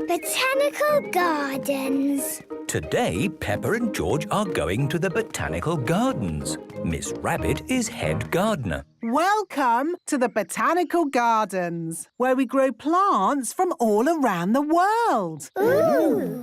Botanical Gardens. Today, Peppa and George are going to the Botanical Gardens. Miss Rabbit is head gardener. Welcome to the Botanical Gardens, where we grow plants from all around the world. Ooh!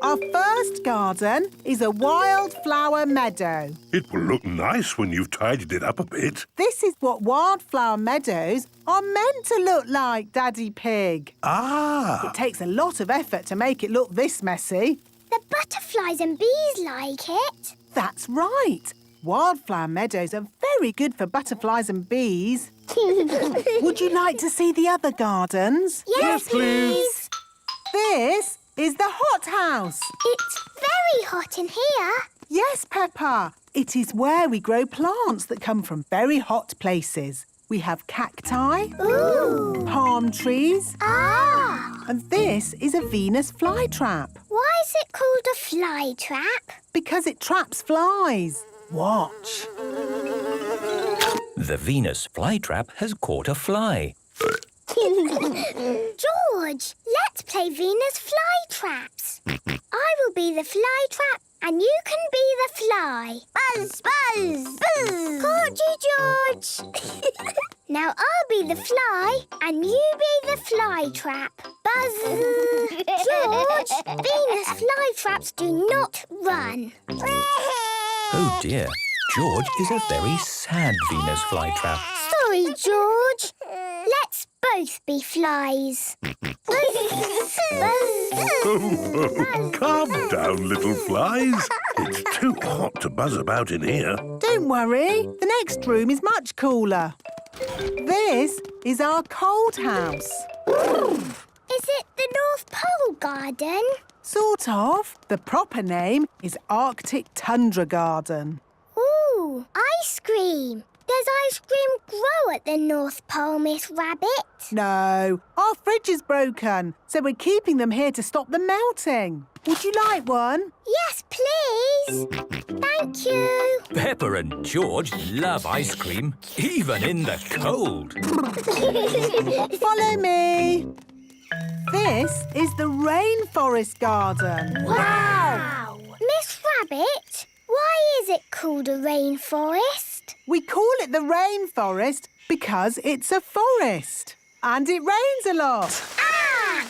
Our first garden is a wildflower meadow. It will look nice when you've tidied it up a bit. This is what wildflower meadows are meant to look like, Daddy Pig. Ah! It takes a lot of effort to make it look this messy. The butterflies and bees like it. That's right. Wildflower meadows are very good for butterflies and bees. Would you like to see the other gardens? Yes, please. This is the hothouse. It's very hot in here. Yes, Peppa. It is where we grow plants that come from very hot places. We have cacti, Ooh! palm trees, Ah! and this is a Venus flytrap Why is it called a fly trap? because it traps flies. Watch. The Venus flytrap has caught a fly. George, let's play Venus flytraps. I will be the fly trap and you can be the fly. Buzz, buzz, buzz. Caught you, George. Now I'll be the fly and you be the fly trap. Buzz. George, Venus flytraps do not run. Oh dear, George is a very sad Venus flytrap. Sorry, George. Let's both be flies. Calm down, little flies. It's too hot to buzz about in here. Don't worry, the next room is much cooler. This is our cold house. Is it the North Pole Garden? Sort of. The proper name is Arctic Tundra Garden. Ooh, ice cream. Does ice cream grow at the North Pole, Miss Rabbit? No, our fridge is broken, so we're keeping them here to stop them melting. Would you like one? Yes, please. Thank you. Peppa and George love ice cream, even in the cold. Follow me. This is the Rainforest Garden. Wow! Miss Rabbit, why is it called a rainforest? We call it the Rainforest because it's a forest. And it rains a lot. Ah!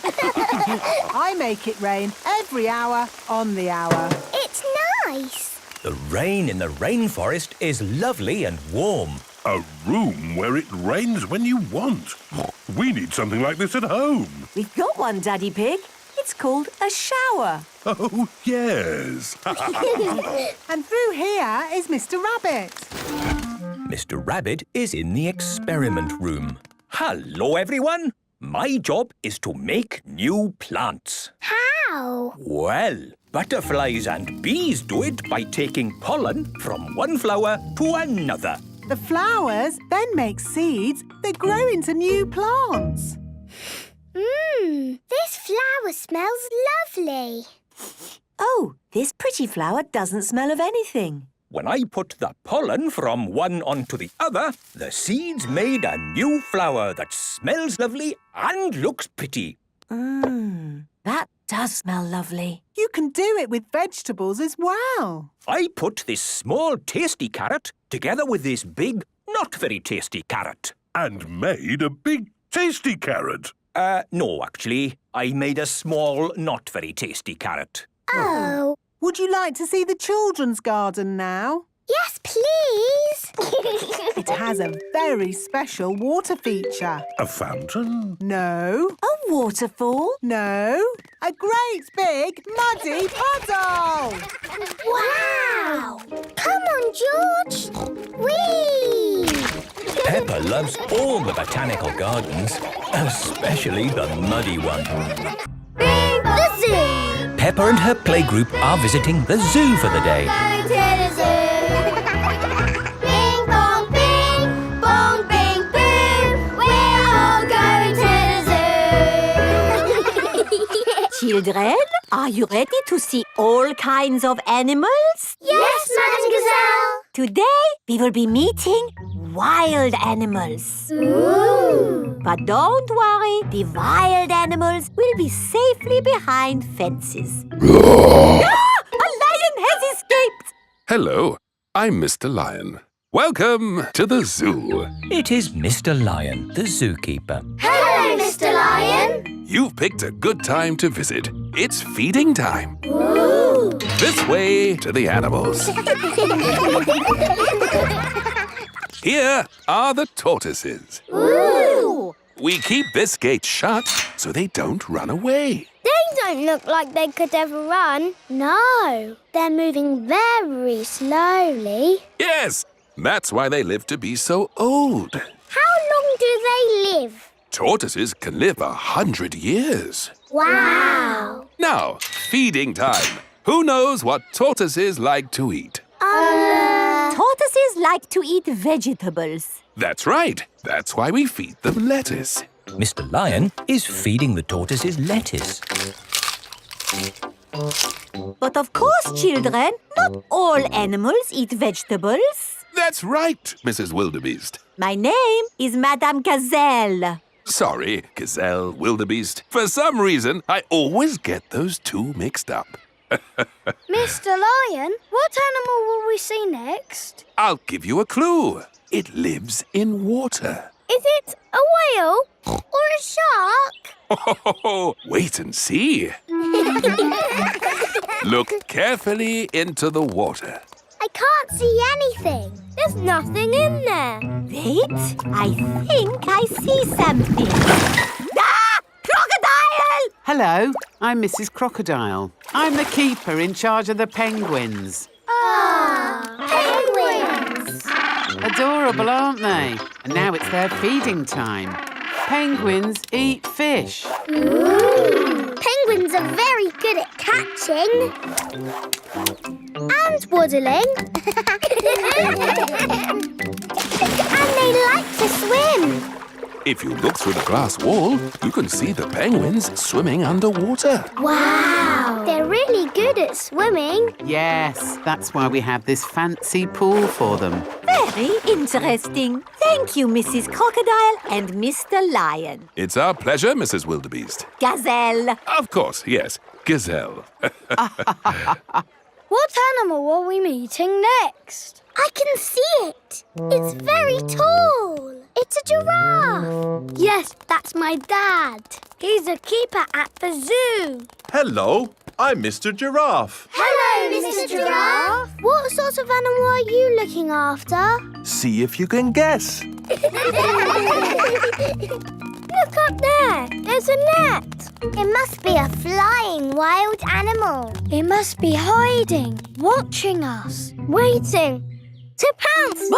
I make it rain every hour on the hour. It's nice. The rain in the rainforest is lovely and warm. A room where it rains when you want. We need something like this at home. We've got one, Daddy Pig. It's called a shower. Oh, yes. And through here is Mr. Rabbit. Mr. Rabbit is in the experiment room. Hello, everyone. My job is to make new plants. How? Well, butterflies and bees do it by taking pollen from one flower to another. The flowers then make seeds that grow into new plants. This flower smells lovely. Oh, this pretty flower doesn't smell of anything. When I put the pollen from one onto the other, the seeds made a new flower that smells lovely and looks pretty. That does smell lovely. You can do it with vegetables as well. I put this small tasty carrot together with this big, not very tasty carrot. And made a big tasty carrot. No, actually. I made a small, not very tasty carrot. Oh. Would you like to see the children's garden now? Yes, please. It has a very special water feature. A fountain? No, A waterfall? no, a great big muddy puddle. Wow! Come on, George. Whee! Peppa loves all the botanical gardens, especially the muddy one. The zoo. Peppa and her playgroup are visiting the zoo for the day. Going to the zoo. Bing bong bing, bong bing boom. We're all going to the zoo. Children, are you ready to see all kinds of animals? Yes, Madame Gazelle. Today, we will be meeting wild animals. Ooh. But don't worry, the wild animals will be safely behind fences. A lion has escaped! Hello, I'm Mr. Lion. Welcome to the zoo. It is Mr. Lion, the zookeeper. Hello, Mr. Lion. You've picked a good time to visit. It's feeding time. Ooh. This way to the animals. Here are the tortoises. Ooh. We keep this gate shut so they don't run away. They don't look like they could ever run. No, they're moving very slowly. Yes, that's why they live to be so old. How long do they live? Tortoises can live 100 years. Wow. Now, feeding time. Who knows what tortoises like to eat? Tortoises like to eat vegetables. That's right. That's why we feed them lettuce. Mr. Lion is feeding the tortoises lettuce. But of course, children, not all animals eat vegetables. That's right, Mrs. Wildebeest. My name is Madame Gazelle. Sorry, gazelle, wildebeest. For some reason, I always get those two mixed up. Mr. Lion, what animal will we see next? I'll give you a clue. It lives in water. Is it a whale or a shark? Wait and see. Look carefully into the water. I can't see anything. There's nothing in there. Wait, I think I see something. Ah! Crocodile! Hello, I'm Mrs. Crocodile. I'm the keeper in charge of the penguins. Penguins! Adorable, aren't they? And now it's their feeding time. Penguins eat fish. Ooh. Penguins are very good at catching. And waddling. And they like to swim. If you look through the glass wall, you can see the penguins swimming underwater. Wow! They're really good at swimming. Yes, that's why we have this fancy pool for them. Very interesting. Thank you, Mrs. Crocodile and Mr. Lion. It's our pleasure, Mrs. Wildebeest. Gazelle. Of course, yes. Gazelle. What animal are we meeting next? I can see it. It's very tall. It's a giraffe. Yes, that's my dad. He's a keeper at the zoo. Hello, I'm Mr. Giraffe. Hello, Mr. Giraffe. What sort of animal are you looking after? See if you can guess. Look up there. There's a net. It must be a flying wild animal. It must be hiding, watching us, waiting to pounce.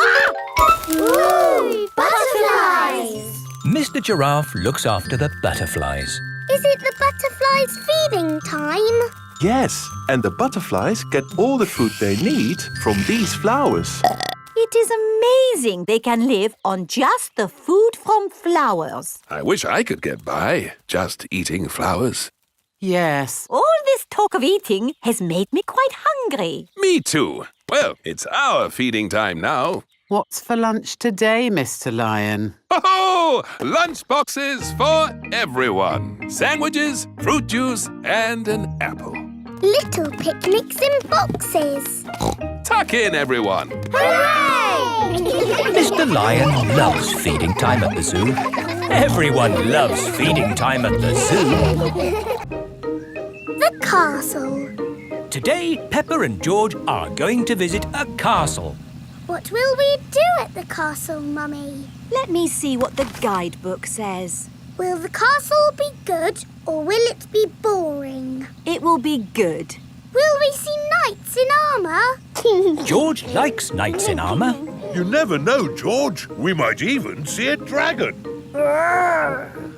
Ooh, butterflies. Mr. Giraffe looks after the butterflies. Is it the butterflies' feeding time? Yes, and the butterflies get all the food they need from these flowers. It is amazing they can live on just the food from flowers. I wish I could get by just eating flowers. Yes. All this talk of eating has made me quite hungry. Me too. Well, it's our feeding time now. What's for lunch today, Mr. Lion? Oh, lunch boxes for everyone. Sandwiches, fruit juice, and an apple. Little picnics in boxes. Tuck in, everyone. Hooray! Mr. Lion loves feeding time at the zoo. Everyone loves feeding time at the zoo. The castle. Today, Peppa and George are going to visit a castle. What will we do at the castle, Mummy? Let me see what the guidebook says. Will the castle be good or will it be boring? It will be good. Will we see knights in armour? George likes knights in armour. You never know, George. We might even see a dragon.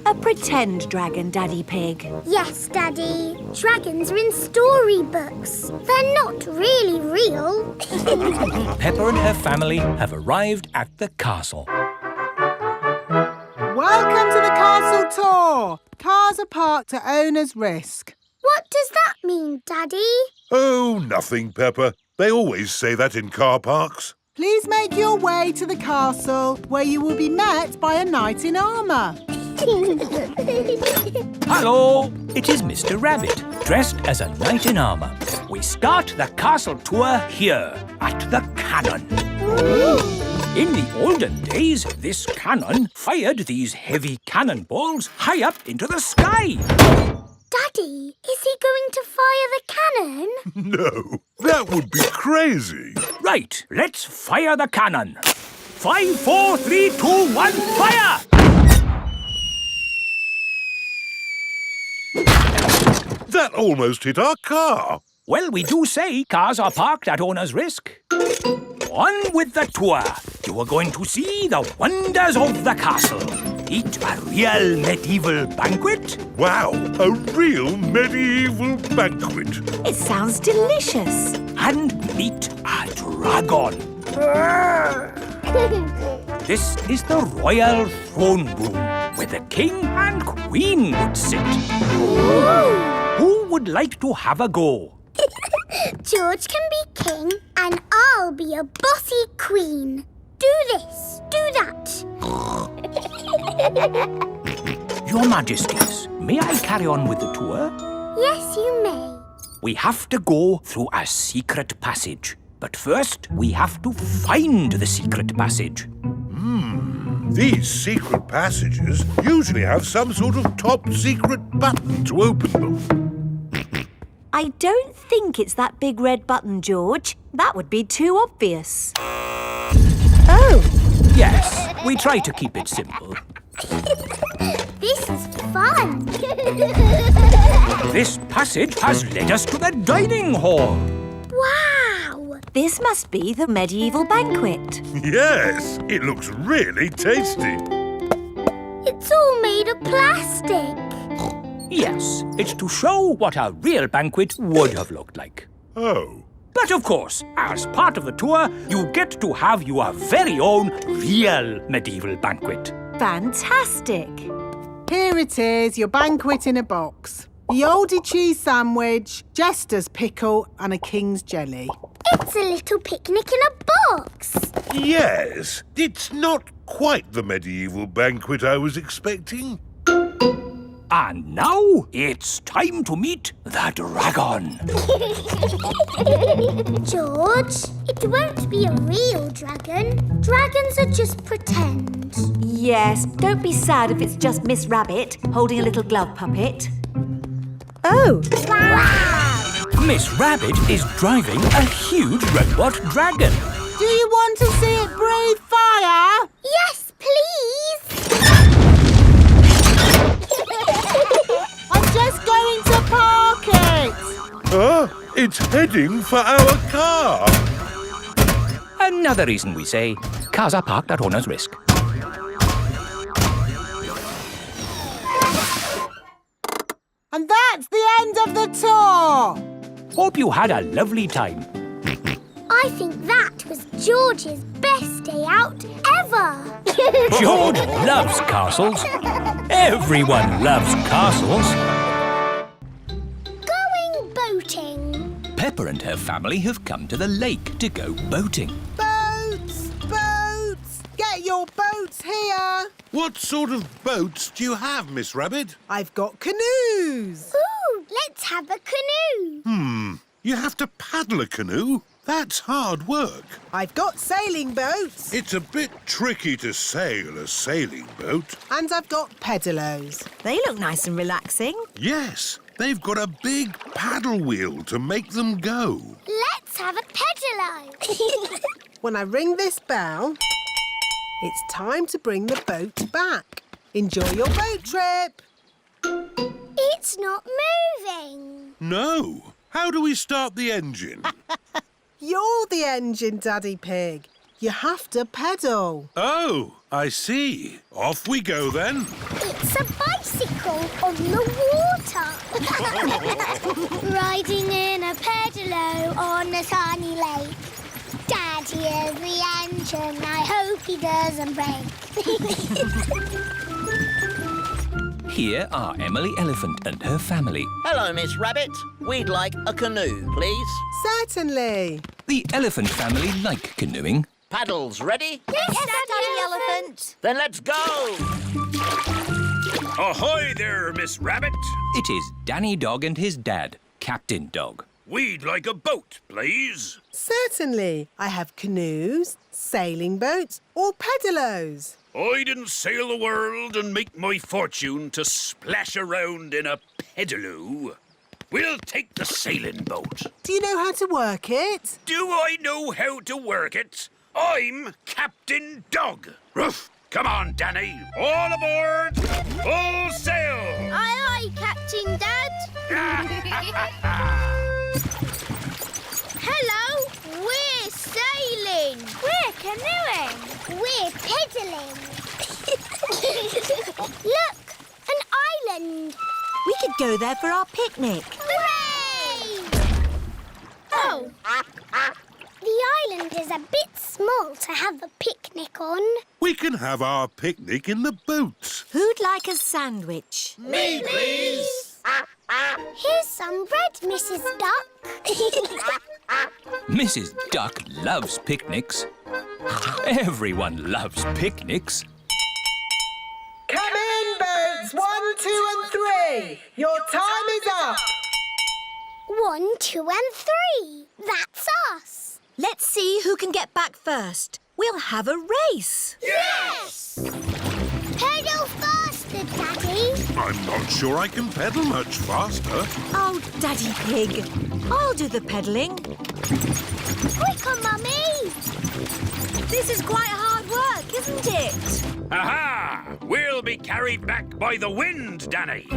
A pretend dragon, Daddy Pig. Yes, Daddy. Dragons are in storybooks. They're not really real. Peppa and her family have arrived at the castle. Welcome to the castle tour. Cars are parked at owner's risk. What does that mean, Daddy? Oh, nothing, Peppa. They always say that in car parks. Please make your way to the castle, where you will be met by a knight in armour. Hello, it is Mr. Rabbit, dressed as a knight in armour. We start the castle tour here, at the cannon. In the olden days, this cannon fired these heavy cannonballs high up into the sky. Daddy, is he going to fire the cannon? No, that would be crazy. Right, let's fire the cannon. 5, 4, 3, 2, 1, fire! That almost hit our car. Well, we do say cars are parked at owner's risk. On with the tour. You are going to see the wonders of the castle. Eat a real medieval banquet. Wow, a real medieval banquet. It sounds delicious. And meet a dragon. This is the royal throne room, where the king and queen would sit. Who would like to have a go? George can be king and I'll be a bossy queen. Do this, do that. Your Majesties, may I carry on with the tour? Yes, you may. We have to go through a secret passage. But first, we have to find the secret passage. These secret passages usually have some sort of top secret button to open them. I don't think it's that big red button, George. That would be too obvious. Oh! Yes, we try to keep it simple. This is fun. This passage has led us to the dining hall. Wow! This must be the medieval banquet. Yes, it looks really tasty. It's all made of plastic. Yes, it's to show what a real banquet would have looked like. Oh. But of course, as part of the tour, you get to have your very own real medieval banquet. Fantastic! Here it is, your banquet in a box. The oldie cheese sandwich, jester's pickle and a king's jelly. It's a little picnic in a box. Yes, it's not quite the medieval banquet I was expecting. And now it's time to meet the dragon. George, it won't be a real dragon. Dragons are just pretend. Yes, don't be sad if it's just Miss Rabbit holding a little glove puppet. Oh! Wow! Miss Rabbit is driving a huge robot dragon. Do you want to see it breathe fire? Yes, please. I'm just going to park it. It's heading for our car. Another reason we say cars are parked at owner's risk. And that's the end of the tour. Hope you had a lovely time. I think that was George's best day out ever. George loves castles. Everyone loves castles. Going boating. Peppa and her family have come to the lake to go boating. Boats, boats. Get your boats here. What sort of boats do you have, Miss Rabbit? I've got canoes. Ooh, let's have a canoe. You have to paddle a canoe? That's hard work. I've got sailing boats. It's a bit tricky to sail a sailing boat. And I've got pedalos. They look nice and relaxing. Yes, they've got a big paddle wheel to make them go. Let's have a pedalo. When I ring this bell, it's time to bring the boat back. Enjoy your boat trip. It's not moving. No. How do we start the engine? You're the engine, Daddy Pig. You have to pedal. Oh, I see. Off we go then. It's a bicycle on the water. Riding in a pedalo on a sunny lake. Daddy is the engine. I hope he doesn't break. Here are Emily Elephant and her family. Hello, Miss Rabbit. We'd like a canoe, please. Certainly. The elephant family like canoeing. Paddles ready? Yes, Daddy Elephant. Then let's go. Ahoy there, Miss Rabbit. It is Danny Dog and his dad, Captain Dog. We'd like a boat, please. Certainly. I have canoes, sailing boats or pedalos. I didn't sail the world and make my fortune to splash around in a pedaloo. We'll take the sailing boat. Do you know how to work it? Do I know how to work it? I'm Captain Dog. Ruff. Come on, Danny. All aboard. Full sail. Aye, aye, Captain Dad. Hello, we're sailing. We're canoeing. We're pedaling. Look, an island. We could go there for our picnic. Hooray! Oh. The island is a bit small to have a picnic on. We can have our picnic in the boat. Who'd like a sandwich? Me, please. Here's some bread, Mrs. Duck. Mrs. Duck loves picnics. Everyone loves picnics. Come in, boats 1, 2 and 3. Your time is up. 1, 2 and 3. That's us. Let's see who can get back first. We'll have a race. Yes! Pedal faster, Daddy. I'm not sure I can pedal much faster. Oh, Daddy Pig. I'll do the pedalling. Quicker, Mummy. This is quite hard work, isn't it? Aha! We'll be carried back by the wind, Danny.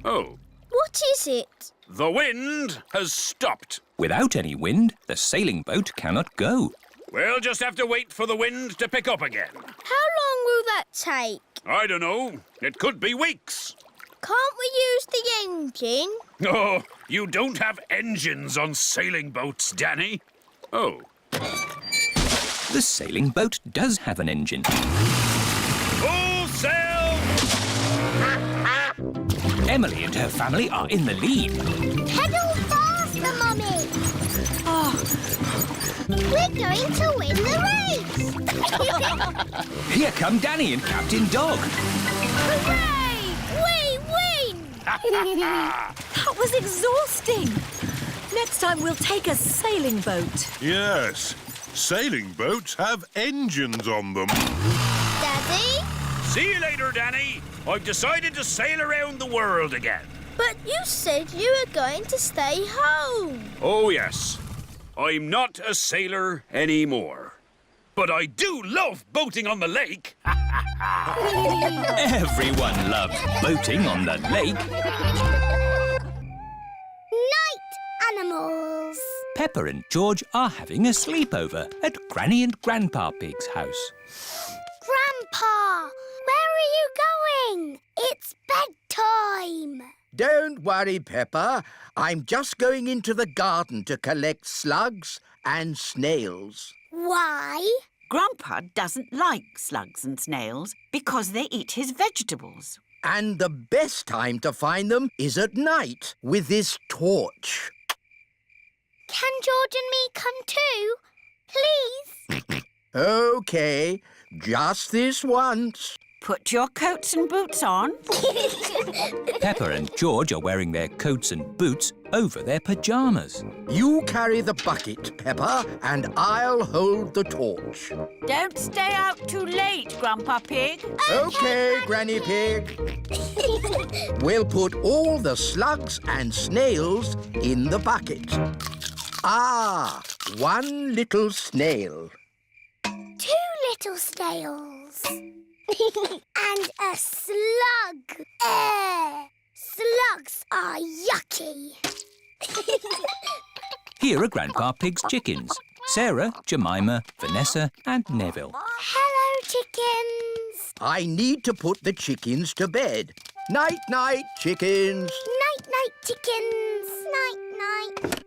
Oh, What is it? the wind has stopped. Without any wind, the sailing boat cannot go. We'll just have to wait for the wind to pick up again. How long will that take? I don't know. It could be weeks. Can't we use the engine? Oh, you don't have engines on sailing boats, Danny. Oh, The sailing boat does have an engine. full sail! Emily and her family are in the lead. Pedal faster, Mummy. Oh, We're going to win the race. Here come Danny and Captain Dog. Hooray! We win! that was exhausting. Next time we'll take a sailing boat. Yes, sailing boats have engines on them. Daddy? See you later, Danny. I've decided to sail around the world again. But you said you were going to stay home. Oh, yes. I'm not a sailor anymore. But I do love boating on the lake. Everyone loves boating on the lake. Night animals. Peppa and George are having a sleepover at Granny and Grandpa Pig's house. Grandpa, where are you going? It's bedtime. Don't worry, Peppa. I'm just going into the garden to collect slugs and snails. Why? Grandpa doesn't like slugs and snails because they eat his vegetables. And the best time to find them is at night with this torch. Can George and me come too? Please? OK, just this once. Put your coats and boots on. Peppa and George are wearing their coats and boots over their pyjamas. You carry the bucket, Peppa, and I'll hold the torch. Don't stay out too late, Grandpa Pig. OK, Granny Pig. We'll put all the slugs and snails in the bucket. Ah, one little snail. 2 little snails. And a slug. Slugs are yucky. Here are Grandpa Pig's chickens. Sarah, Jemima, Vanessa and Neville. Hello, chickens. I need to put the chickens to bed. Night-night, chickens. Night-night, chickens. Night-night.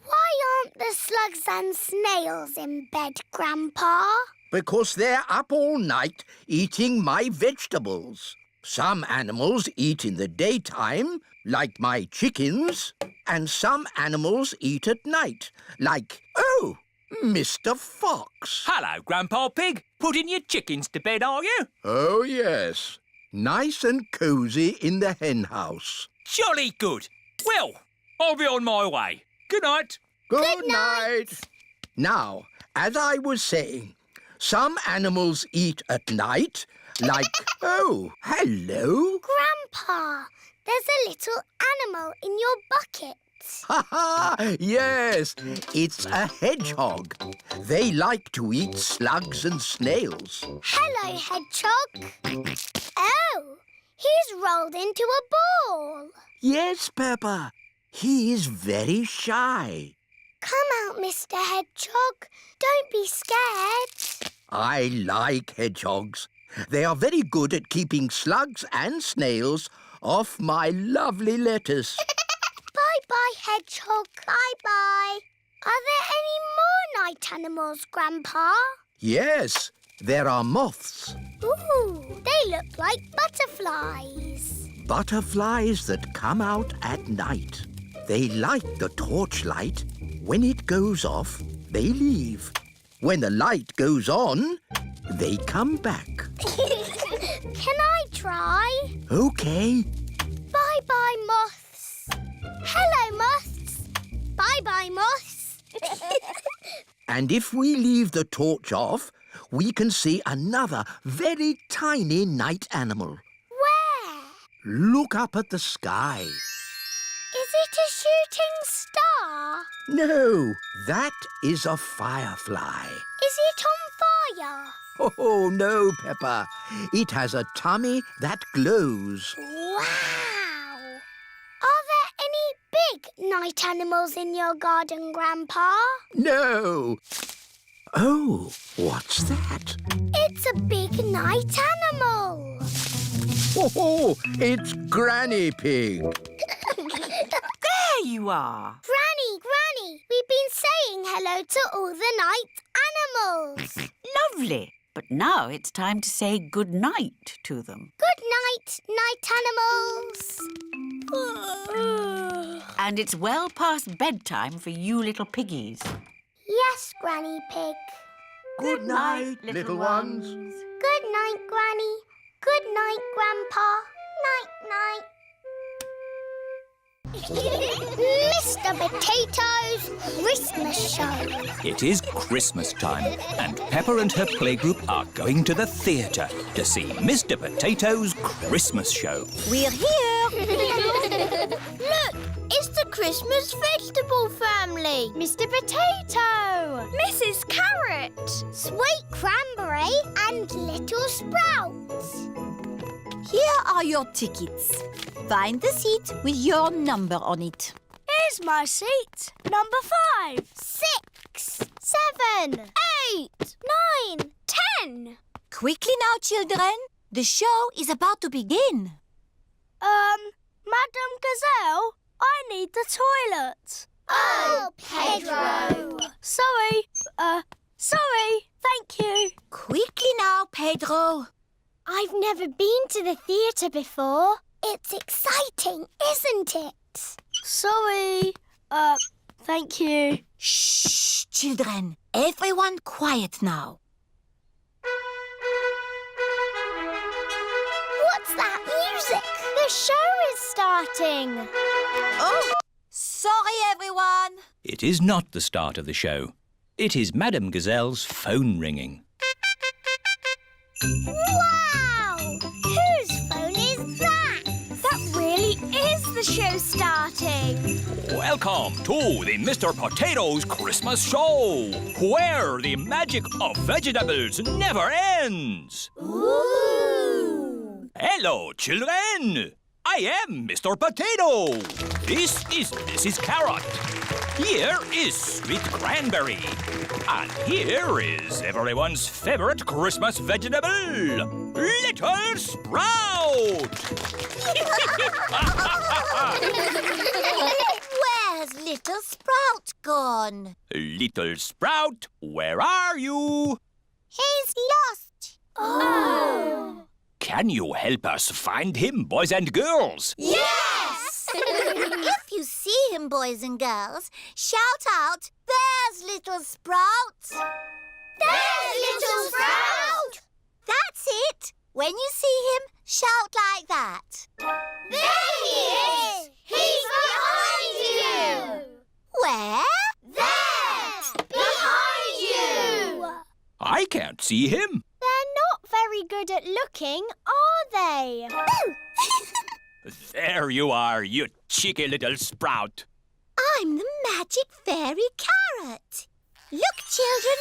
Why aren't the slugs and snails in bed, Grandpa? Because they're up all night eating my vegetables. Some animals eat in the daytime, like my chickens, and some animals eat at night, like, oh, Mr. Fox. Hello, Grandpa Pig. Putting your chickens to bed, are you? Oh, yes. Nice and cosy in the hen house. Jolly good. Well, I'll be on my way. Good night. Good night. Now, as I was saying, some animals eat at night, like... Oh, hello. Grandpa, there's a little animal in your bucket. Ha ha! Yes, it's a hedgehog. They like to eat slugs and snails. Hello, hedgehog. Oh, he's rolled into a ball. Yes, Peppa. He is very shy. Come out, Mr. Hedgehog. Don't be scared. I like hedgehogs. They are very good at keeping slugs and snails off my lovely lettuce. Bye-bye, hedgehog. Bye-bye. Are there any more night animals, Grandpa? Yes, there are moths. Ooh, they look like butterflies. Butterflies that come out at night. They like the torchlight. When it goes off, they leave. When the light goes on, they come back. Can I try? OK. Bye-bye, moths. Hello, moths. Bye-bye, moths. And if we leave the torch off, we can see another very tiny night animal. Where? Look up at the sky. Is it a shooting star? No, that is a firefly. Is it on fire? Oh, no, Peppa. It has a tummy that glows. Wow! Are there any big night animals in your garden, Grandpa? No. Oh, what's that? It's a big night animal. Oh, it's Granny Pig. There you are. Granny, we've been saying hello to all the night animals. Lovely. But now it's time to say good night to them. Good night, night animals. And it's well past bedtime for you little piggies. Yes, Granny Pig. Good night, little ones. Good night, Granny. Good night, Grandpa. Night-night. Mr. Potato's Christmas Show. It is Christmas time, and Peppa and her playgroup are going to the theatre to see Mr. Potato's Christmas Show. We're here. Look, it's the Christmas vegetable family. Mr. Potato, Mrs. Carrot, Sweet Cranberry and Little Sprouts. Here are your tickets. Find the seat with your number on it. Here's my seat. Number 5, 6, 7, 8, 9, 10. Quickly now, children. The show is about to begin. Madam Gazelle, I need the toilet. Oh, Pedro. Sorry. Thank you. Quickly now, Pedro. I've never been to the theatre before. It's exciting, isn't it? Sorry. Thank you. Shh, children. Everyone quiet now. What's that music? The show is starting. Oh, sorry, everyone. It is not the start of the show. It is Madame Gazelle's phone ringing. Wow! Whose phone is that? That really is the show starting. Welcome to the Mr. Potato's Christmas Show, where the magic of vegetables never ends. Ooh! Hello, children. I am Mr. Potato. This is Mrs. Carrot. Here is Sweet Cranberry. And here is everyone's favorite Christmas vegetable, Little Sprout. Where's Little Sprout gone? Little Sprout, where are you? He's lost. Oh! Can you help us find him, boys and girls? Yes! If you see him, boys and girls, shout out, "There's Little Sprout!" There's Little Sprout! That's it! When you see him, shout like that. There he is! He's behind you! Where? There! Behind you! I can't see him. They're not very good at looking, are they? There you are, you cheeky little sprout. I'm the magic fairy carrot. Look, children,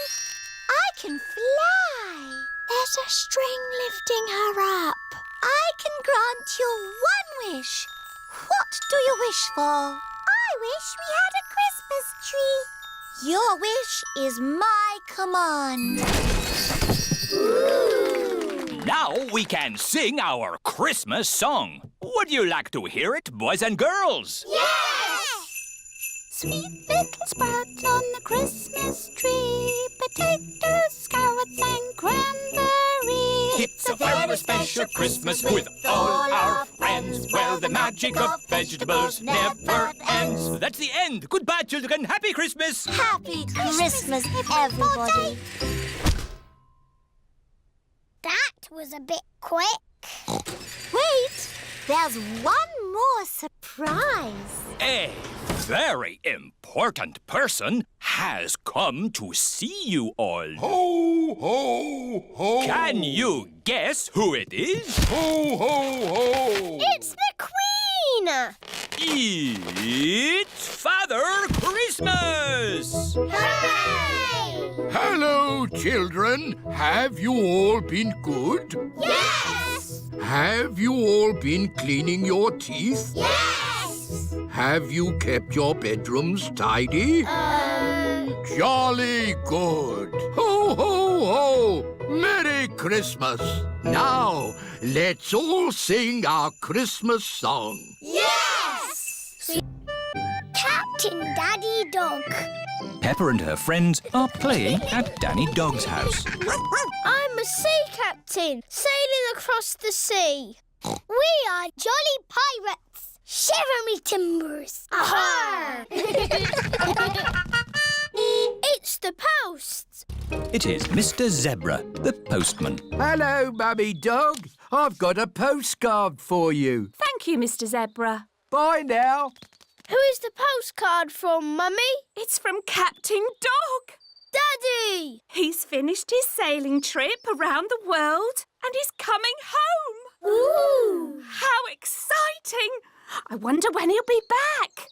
I can fly. There's a string lifting her up. I can grant you one wish. What do you wish for? I wish we had a Christmas tree. Your wish is my command. Now we can sing our Christmas song. Would you like to hear it, boys and girls? Yes! Sweet little sprouts on the Christmas tree, potatoes, carrots and cranberries. It's a very special Christmas with all our friends, where the magic of vegetables never ends. That's the end. Goodbye, children. Happy Christmas. Happy Christmas, everybody. That was a bit quick. Wait, there's one more surprise. A very important person has come to see you all. Ho, ho, ho. Can you guess who it is? Ho, ho, ho. It's the Queen! It's Father Christmas! Hooray! Hello, children. Have you all been good? Yes! Have you all been cleaning your teeth? Yes! Have you kept your bedrooms tidy? Jolly good. Ho, ho, ho. Merry Christmas. Now, let's all sing our Christmas song. Yes! Captain Daddy Dog. Peppa and her friends are playing at Danny Dog's house. I'm a sea captain, sailing across the sea. We are jolly pirates. Shiver me timbers. Aha! It's the post. It is Mr. Zebra, the postman. Hello, Mummy Dog. I've got a postcard for you. Thank you, Mr. Zebra. Bye now. Who is the postcard from, Mummy? It's from Captain Dog. Daddy! He's finished his sailing trip around the world and he's coming home. Ooh! How exciting! I wonder when he'll be back.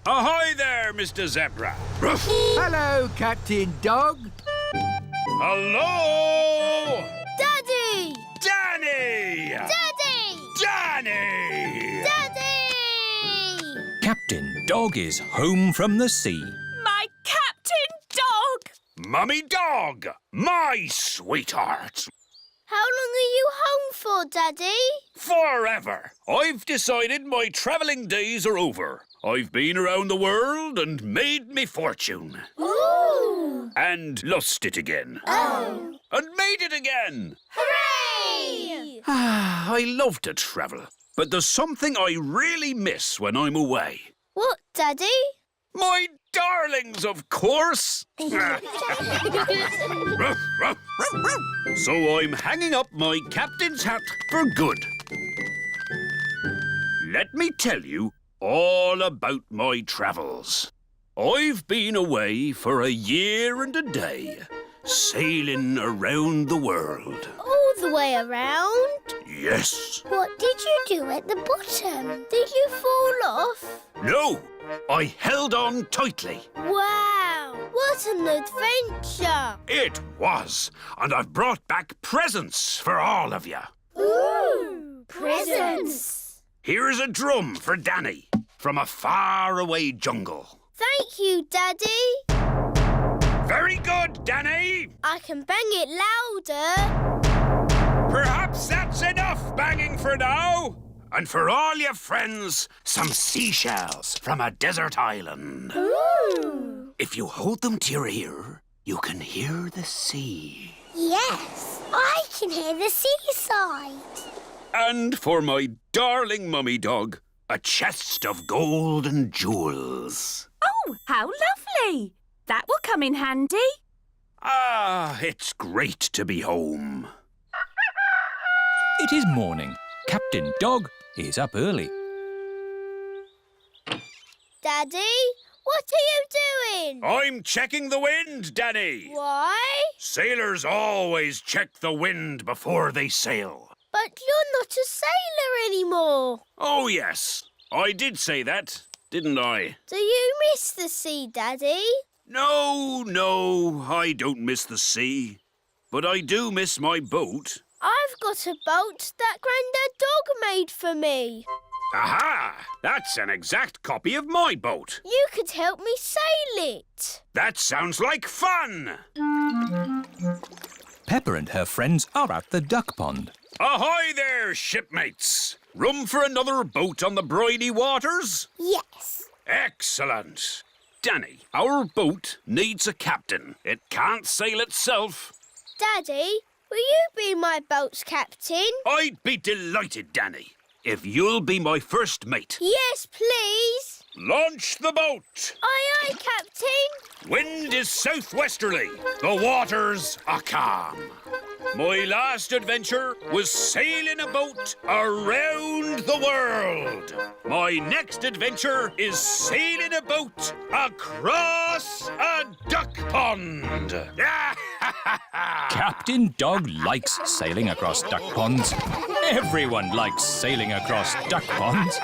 Ahoy there, Mr. Zebra. Ruff. Hello, Captain Dog. Hello! Daddy! Danny! Daddy! Danny! Daddy! Captain Dog is home from the sea. My Captain Dog! Mummy Dog, my sweetheart. How long are you home for, Daddy? Forever. I've decided my travelling days are over. I've been around the world and made me fortune. Ooh! And lost it again. Oh! And made it again. Hooray! I love to travel, but there's something I really miss when I'm away. What, Daddy? My darlings, of course. Ruff, ruff. So I'm hanging up my captain's hat for good. Let me tell you all about my travels. I've been away for a year and a day, sailing around the world. All the way around? Yes. What did you do at the bottom? Did you fall off? No, I held on tightly. Wow! What an adventure! It was, and I've brought back presents for all of you. Ooh! Presents! Here's a drum for Danny from a faraway jungle. Thank you, Daddy. Very good, Danny. I can bang it louder. Perhaps that's enough banging for now. And for all your friends, some seashells from a desert island. Ooh! If you hold them to your ear, you can hear the sea. Yes, I can hear the seaside. And for my darling mummy dog, a chest of gold and jewels. Oh, how lovely! That will come in handy. Ah, it's great to be home. It is morning. Captain Dog is up early. Daddy, what are you doing? I'm checking the wind, Danny. Why? Sailors always check the wind before they sail. But you're not a sailor anymore. Oh, yes. I did say that, didn't I? Do you miss the sea, Daddy? No, I don't miss the sea. But I do miss my boat. I've got a boat that Grandad Dog made for me. Aha! That's an exact copy of my boat. You could help me sail it. That sounds like fun! Peppa and her friends are at the duck pond. Ahoy there, shipmates! Room for another boat on the briny waters? Yes. Excellent. Danny, our boat needs a captain. It can't sail itself. Daddy, will you be my boat's captain? I'd be delighted, Danny, if you'll be my first mate. Yes, please. Launch the boat. Aye, aye, Captain. Wind is southwesterly. The waters are calm. My last adventure was sailing a boat around the world. My next adventure is sailing a boat across a duck pond. Captain Dog likes sailing across duck ponds. Everyone likes sailing across duck ponds.